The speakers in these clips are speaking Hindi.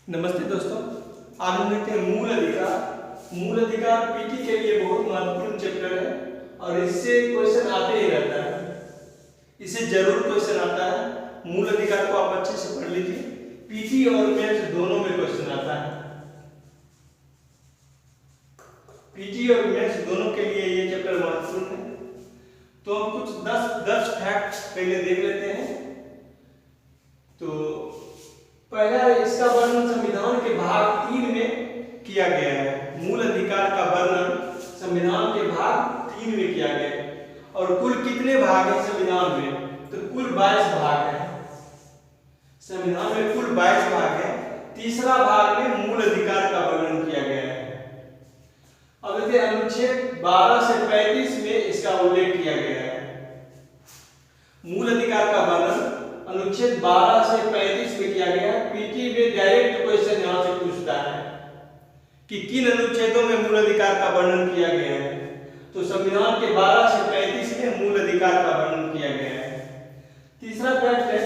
नमस्ते दोस्तों, आज हम देखते हैं मूल अधिकार। मूल अधिकार पीटी के लिए बहुत महत्वपूर्ण चैप्टर है और इससे क्वेश्चन आते ही रहता है। इससे जरूर क्वेश्चन आता है। मूल अधिकार को आप अच्छे से पढ़ लीजिए। पीटी और मेंस दोनों में क्वेश्चन आता है। पीटी और मेंस दोनों के लिए ये चैप्टर महत्वपूर्ण है। तो हम कुछ 10 फैक्ट पहले देख लेते हैं। तो पहला, इसका वर्णन संविधान के भाग 3 में किया गया है। मूल अधिकार का वर्णन संविधान के भाग 3 में किया गया है। और कुल कितने भाग हैं संविधान में? तो कुल 22 भाग हैं। संविधान में कुल 22 भाग हैं। तीसरा भाग में मूल अधिकार का वर्णन किया गया है। अब देखिए, अनुच्छेद 12 से 35 में इसका उल्लेख किया गया है। मूल अधिकार का वर्णन अनुच्छेद 12 से 35 में किया गया है। पीटी में डायरेक्ट क्वेश्चन यहां से पूछता है कि किन अनुच्छेदों में मूल अधिकार का वर्णन किया गया है। तो संविधान के 12 से 35 में मूल अधिकार का वर्णन किया गया है। तीसरा फैक्ट है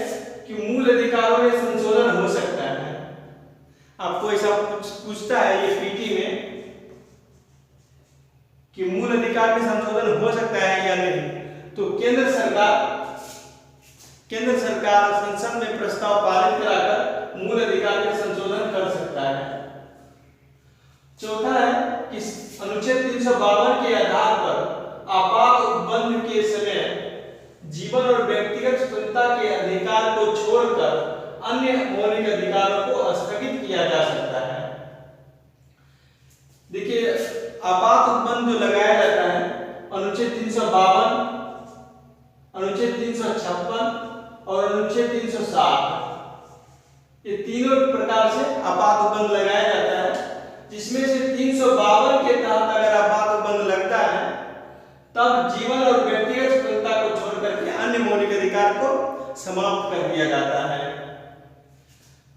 कि मूल अधिकारों में संशोधन हो सकता है। आपको ऐसा पूछता है ये पीटी में कि मूल अधिकार में संशोधन हो सकता है या नहीं। तो केंद्र सरकार संसद में प्रस्ताव पारित कराकर मूल अधिकार में संशोधन कर सकता है। चौथा है कि अनुच्छेद 352 के आधार पर आपात उपबंध के समय जीवन और व्यक्तिगत स्वतंत्रता के अधिकार को छोड़कर अन्य मौलिक अधिकारों को स्थगित किया जा सकता है। देखिए, आपात उपबंध जो लगाया जाता है अनुच्छेद 352, अनुच्छेद 356 और अनुच्छेद 360, ये तीनों प्रकार से आपात उपबंध लगाया जाता है। जिसमें से 352 के तहत अगर आपात उपबंध लगता है तब जीवन और व्यक्तिगत स्वतंत्रता को छोड़कर के अन्य मौलिक अधिकार को समाप्त कर दिया जाता है।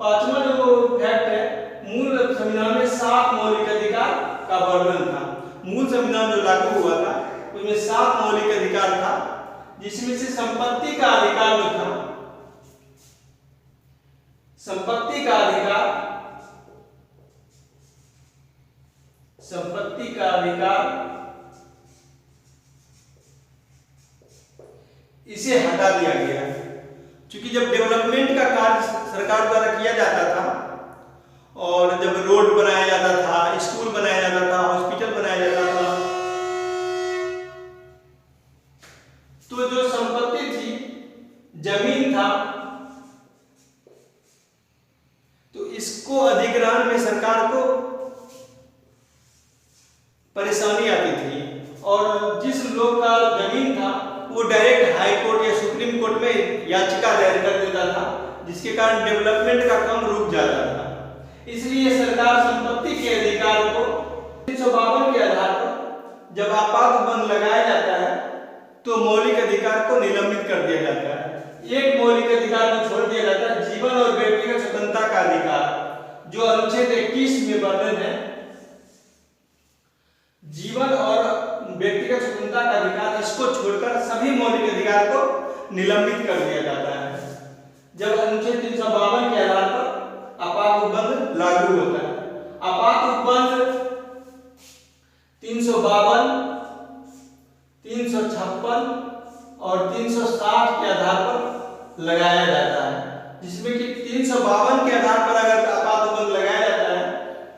पांचवा जो फैक्ट है, मूल संविधान में 7 मौलिक अधिकार का वर्णन था। मूल संविधान जो लागू हुआ था उसमें 7 मौलिक अधिकार था, जिसमें से संपत्ति का अधिकार जो था, संपत्ति का अधिकार इसे हटा दिया गया। क्योंकि जब डेवलपमेंट का कार्य सरकार द्वारा किया जाता था और जब रोड बनाया जाता था, स्कूल बनाया जाता था, हॉस्पिटल बनाया जाता था, तो जो संपत्ति थी, जमीन था, तो इसको अधिग्रहण में सरकार को परेशानी आती थी। और जिस लोग का जमीन था वो डायरेक्ट हाई कोर्ट या सुप्रीम कोर्ट में याचिका दायर कर देता था, जिसके कारण डेवलपमेंट का काम रुक जाता था। इसलिए सरकार संपत्ति के अधिकार को 352 के आधार पर जब आपात उपबंध लगाया जाता है तो मौलिक अधिकार को निलंबित कर दिया जाता है। एक मौलिक अधिकार को छोड़ दिया जाता है, जीवन और व्यक्तिगत स्वतंत्रता का अधिकार, जो अनुच्छेद 21 में वर्णन है। जीवन और व्यक्तिगत स्वतंत्रता का अधिकार, इसको छोड़कर सभी मौलिक अधिकार को निलंबित कर दिया जाता है जब अनुच्छेद 352 के आधार पर आपात उपबंध लागू होता है। आपात उपबंध 352, 356 और 360 के आधार पर लगाया जाता है। जिसमें कि 352 के आधार पर अगर आपात उपबंध लगाया जाता है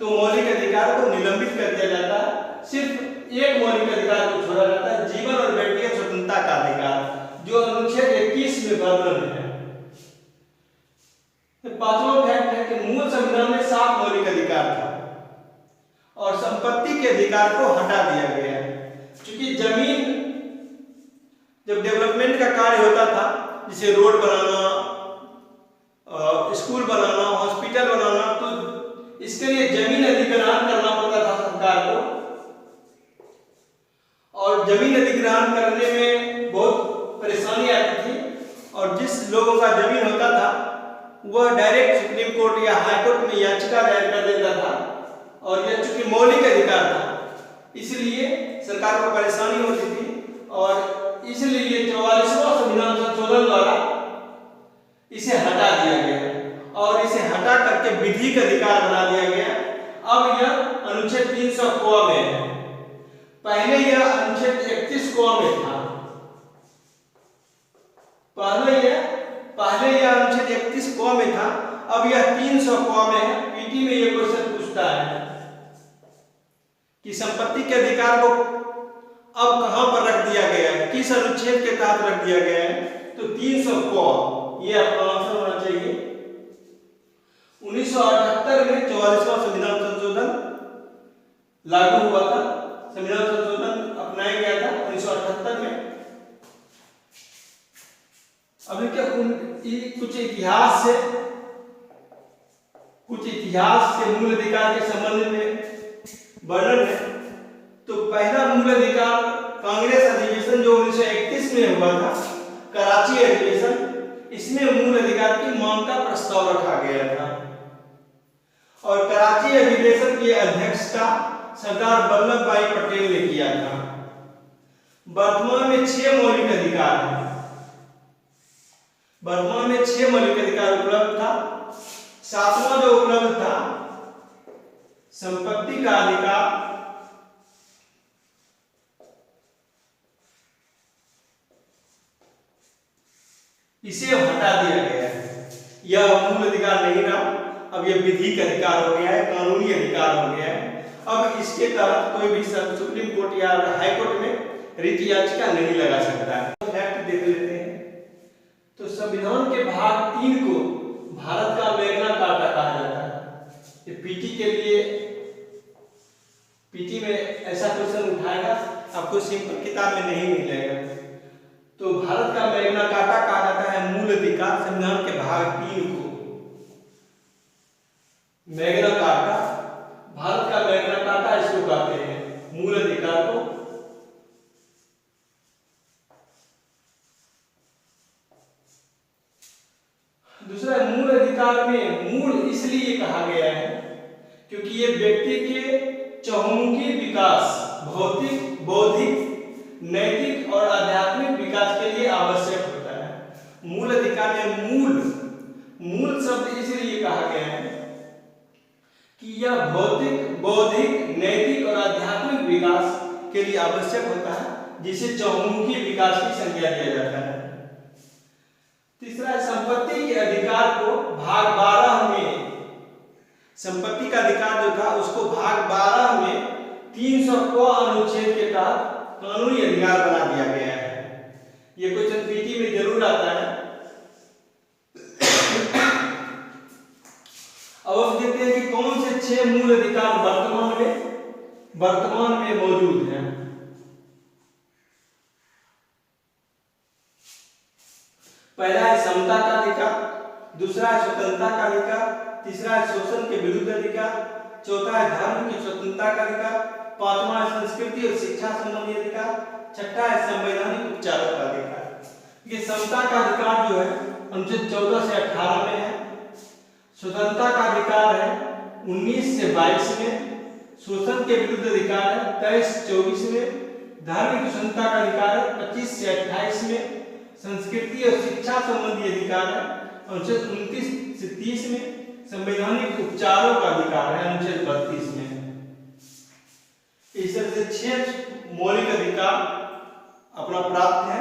तो मौलिक अधिकार को निलंबित कर दिया जाता है। सिर्फ एक मौलिक अधिकार को छोड़ा जाता है, जीवन और व्यक्तिगत स्वतंत्रता का अधिकार, जो अनुच्छेद 21 में वर्णन है। पांचवा फैक्ट है कि मूल संविधान में 7 मौलिक अधिकार था और संपत्ति के अधिकार को हटा दिया गया है। क्योंकि जमीन, जब डेवलपमेंट का कार्य होता था, जैसे रोड बनाना, स्कूल बनाना, हॉस्पिटल बनाना, तो इसके लिए जमीन अधिग्रहण करना पड़ता था सरकार को। और जमीन अधिग्रहण करने में बहुत परेशानी आती थी। और जिस लोगों का जमीन होता था वह डायरेक्ट सुप्रीम कोर्ट या हाई कोर्ट में याचिका दायर कर देता था। और यह चूंकि मौलिक अधिकार था, इसलिए सरकार को परेशानी होती थी। और इसलिए 44वां संविधान संशोधन द्वारा इसे हटा दिया गया और इसे हटा कर करके विधिक अधिकार बना दिया गया। अब यह अनुच्छेद 300 क में है, पहले यह अनुच्छेद 31 क में था। पहले यह अनुच्छेद 31 क में था, अब यह 300 क में है। पीटी में यह क्वेश्चन पूछता है कि संपत्ति के अधिकार को अब कहां पर रख दिया गया है, किस अनुच्छेद के तहत रख दिया गया है, तो 300 क ये आपका आंसर होना चाहिए। 1978 में 44वां संविधान संशोधन लागू हुआ था, संविधान संशोधन अपनाया गया था 1978 में। अभी क्या कुछ इतिहास से मूल अधिकार के संबंध में वर्णन है। तो पहला मूल अधिकार कांग्रेस अधिवेशन जो 1931 में हुआ था, कराची अधिवेशन, इसमें मूल अधिकार की मांग का प्रस्ताव रखा गया था और कराची अधिवेशन की अध्यक्षता सरदार वल्लभ भाई पटेल ने किया था। वर्तमान में 6 मौलिक अधिकार हैं। वर्तमान में 6 मौलिक अधिकार उपलब्ध था। 7वां जो उपलब्ध था, संपत्ति का अधिकार, इसे हटा दिया गया है। यह मूल अधिकार नहीं रहा, अब यह विधिक अधिकार हो गया है, कानूनी अधिकार हो गया है। अब इसके तहत कोई भी सुप्रीम कोर्ट या हाई कोर्ट में रिट याचिका नहीं लगा सकता है। फैक्ट देख लेते हैं। तो संविधान के भाग 3 को भारत का मैग्ना कार्टा कहा जाता है। ये पीटी में ऐसा क्वेश्चन उठाएगा, आपको सिंपल किताब में नहीं मिलेगा। तो भारत का मैग्ना कार्टा कहा जाता है मूल अधिकार, संविधान के भाग 3 को मैग्ना कार्टा, भारत का मैग्ना कार्टा इसको कहते हैं, मूल अधिकार को। दूसरा, मूल अधिकार में मूल इसलिए कहा गया है क्योंकि ये व्यक्ति के चहुमुखी विकास, भौतिक, बौद्धिक, नैतिक और आध्यात्मिक विकास के लिए आवश्यक होता है। मूल अधिकार में मूल शब्द इसलिए कहा गया है कि यह भौतिक, बौद्धिक, नैतिक और आध्यात्मिक विकास के लिए आवश्यक होता है, जिसे चहुमुखी विकास की संज्ञा दिया जाता है। तीसरा, संपत्ति के अधिकार को भाग 12 में, संपत्ति का अधिकार जो था उसको भाग 12 में 300 क अनुच्छेद के तहत कानूनी अधिकार बना दिया गया है। ये क्वेश्चन पीटी में जरूर आता है। अब हम देखते हैं कि कौन से 6 मूल अधिकार वर्तमान में मौजूद हैं। पहला है समता का अधिकार, दूसरा है स्वतंत्रता का अधिकार, तीसरा है शोषण के विरुद्ध अधिकार, चौथा है धर्म की स्वतंत्रता का अधिकार, पांचवा है संस्कृति और शिक्षा संबंधी अधिकार, छठा है संवैधानिक उपचारों का अधिकार। ये समता का अधिकार जो है अनुच्छेद 14 से 18 में है, स्वतंत्रता का अधिकार है 19 से 22 में, शोषण के विरुद्ध अधिकार है 23 से 24 में, धार्मिक स्वतंत्रता का अधिकार है 25 से 28 में, संस्कृति और शिक्षा संबंधी अधिकार है अनुच्छेद 29 से 30 में, संवैधानिक उपचारों का अधिकार है अनुच्छेद 32 में। इस तरह से 6 मौलिक अधिकार अपना प्राप्त है।